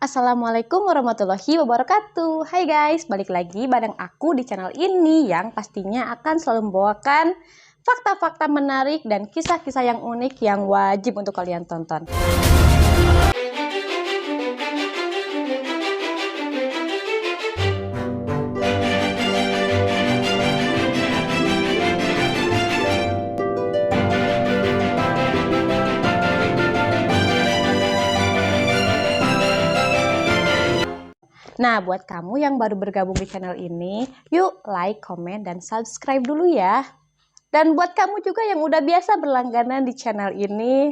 Assalamualaikum warahmatullahi wabarakatuh. Hai guys, balik lagi bareng aku di channel ini yang pastinya akan selalu membawakan fakta-fakta menarik dan kisah-kisah yang unik yang wajib untuk kalian tonton. Nah, buat kamu yang baru bergabung di channel ini, yuk like, komen, dan subscribe dulu ya. Dan buat kamu juga yang udah biasa berlangganan di channel ini,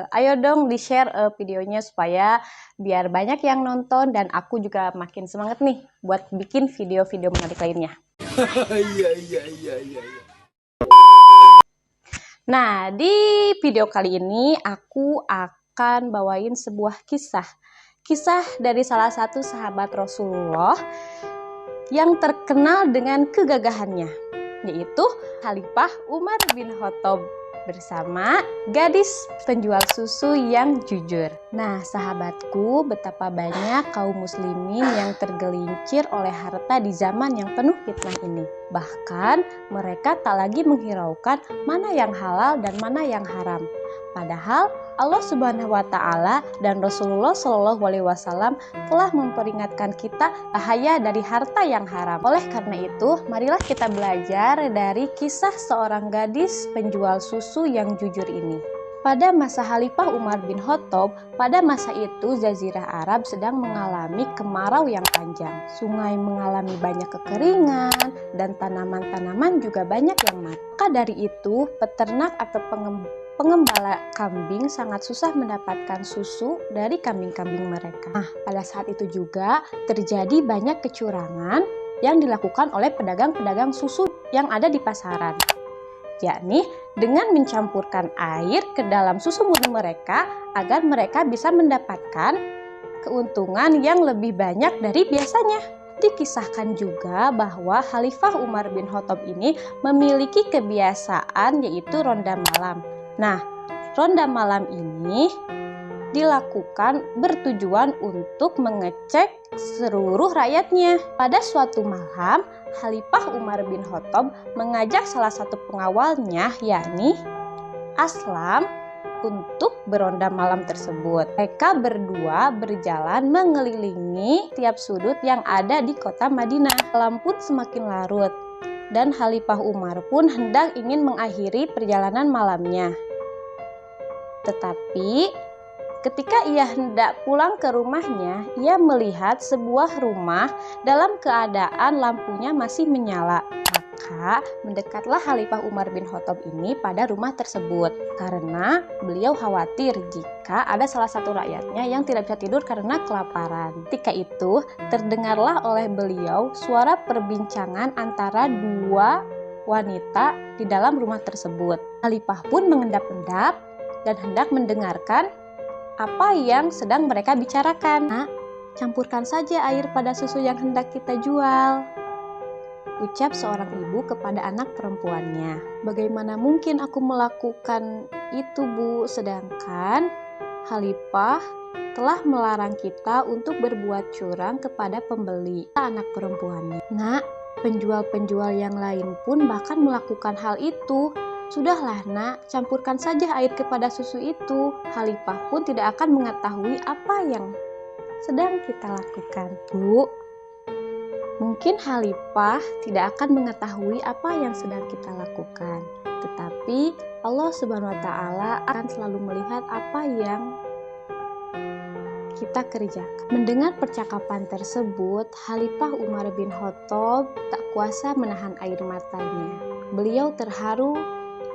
ayo dong di-share videonya supaya biar banyak yang nonton dan aku juga makin semangat nih buat bikin video-video menarik lainnya. Iya. Nah, di video kali ini aku akan bawain sebuah kisah dari salah satu sahabat Rasulullah yang terkenal dengan kegagahannya, yaitu Khalifah Umar bin Khattab bersama gadis penjual susu yang jujur. Nah, sahabatku, betapa banyak kaum muslimin yang tergelincir oleh harta di zaman yang penuh fitnah ini. Bahkan mereka tak lagi menghiraukan mana yang halal dan mana yang haram. Padahal Allah Subhanahu wa Ta'ala dan Rasulullah Shallallahu Alaihi Wasallam telah memperingatkan kita bahaya dari harta yang haram. Oleh karena itu, marilah kita belajar dari kisah seorang gadis penjual susu yang jujur ini. Pada masa Khalifah Umar bin Khattab, pada masa itu Jazirah Arab sedang mengalami kemarau yang panjang. Sungai mengalami banyak kekeringan dan tanaman-tanaman juga banyak yang mati. Maka dari itu, peternak atau pengembala kambing sangat susah mendapatkan susu dari kambing-kambing mereka. Nah, pada saat itu juga terjadi banyak kecurangan yang dilakukan oleh pedagang-pedagang susu yang ada di pasaran. Yakni dengan mencampurkan air ke dalam susu murni mereka agar mereka bisa mendapatkan keuntungan yang lebih banyak dari biasanya. Dikisahkan juga bahwa Khalifah Umar bin Khattab ini memiliki kebiasaan yaitu ronda malam. Nah, ronda malam ini dilakukan bertujuan untuk mengecek seluruh rakyatnya. Pada suatu malam, Khalifah Umar bin Khattab mengajak salah satu pengawalnya, yakni Aslam, untuk beronda malam tersebut. Mereka berdua berjalan mengelilingi tiap sudut yang ada di kota Madinah. Malam pun semakin larut, dan Khalifah Umar pun hendak ingin mengakhiri perjalanan malamnya. Tetapi ketika ia hendak pulang ke rumahnya, ia melihat sebuah rumah dalam keadaan lampunya masih menyala. Maka mendekatlah Khalifah Umar bin Khattab ini pada rumah tersebut karena beliau khawatir jika ada salah satu rakyatnya yang tidak bisa tidur karena kelaparan. Ketika itu terdengarlah oleh beliau suara perbincangan antara dua wanita di dalam rumah tersebut. Khalifah pun mengendap-endap dan hendak mendengarkan apa yang sedang mereka bicarakan. Nah, campurkan saja air pada susu yang hendak kita jual, ucap seorang ibu kepada anak perempuannya. Bagaimana mungkin aku melakukan itu, Bu? Sedangkan Khalifah telah melarang kita untuk berbuat curang kepada pembeli. Anak perempuannya, Nak, penjual-penjual yang lain pun bahkan melakukan hal itu. Sudahlah nak, campurkan saja air kepada susu itu. Khalifah pun tidak akan mengetahui apa yang sedang kita lakukan. Bu, mungkin Khalifah tidak akan mengetahui apa yang sedang kita lakukan. Tetapi Allah Subhanahu wa Ta'ala akan selalu melihat apa yang kita kerjakan. Mendengar percakapan tersebut, Khalifah Umar bin Khattab tak kuasa menahan air matanya. Beliau terharu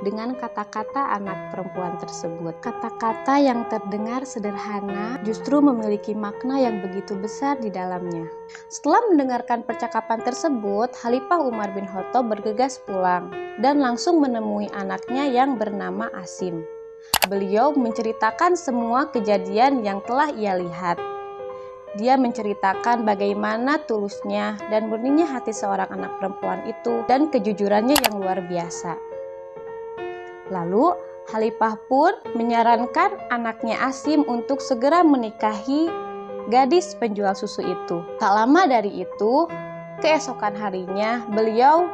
dengan kata-kata anak perempuan tersebut. Kata-kata yang terdengar sederhana justru memiliki makna yang begitu besar di dalamnya. Setelah mendengarkan percakapan tersebut, Khalifah Umar bin Khattab bergegas pulang dan langsung menemui anaknya yang bernama Asim. Beliau menceritakan semua kejadian yang telah ia lihat. Dia menceritakan bagaimana tulusnya dan murninya hati seorang anak perempuan itu dan kejujurannya yang luar biasa. Lalu Khalifah pun menyarankan anaknya Asim untuk segera menikahi gadis penjual susu itu. Tak lama dari itu, keesokan harinya beliau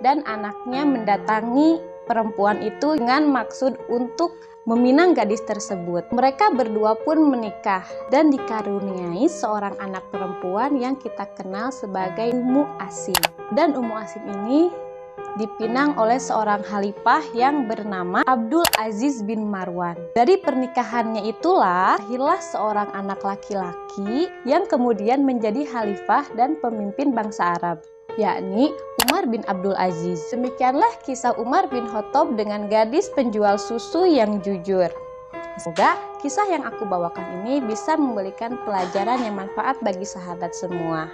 dan anaknya mendatangi perempuan itu dengan maksud untuk meminang gadis tersebut. Mereka berdua pun menikah dan dikaruniai seorang anak perempuan yang kita kenal sebagai Ummu Asim. Dan Ummu Asim ini dipinang oleh seorang khalifah yang bernama Abdul Aziz bin Marwan. Dari pernikahannya itulah lahirlah seorang anak laki-laki yang kemudian menjadi khalifah dan pemimpin bangsa Arab, yakni Umar bin Abdul Aziz. Demikianlah kisah Umar bin Khattab dengan gadis penjual susu yang jujur. Semoga kisah yang aku bawakan ini bisa memberikan pelajaran yang manfaat bagi sahabat semua.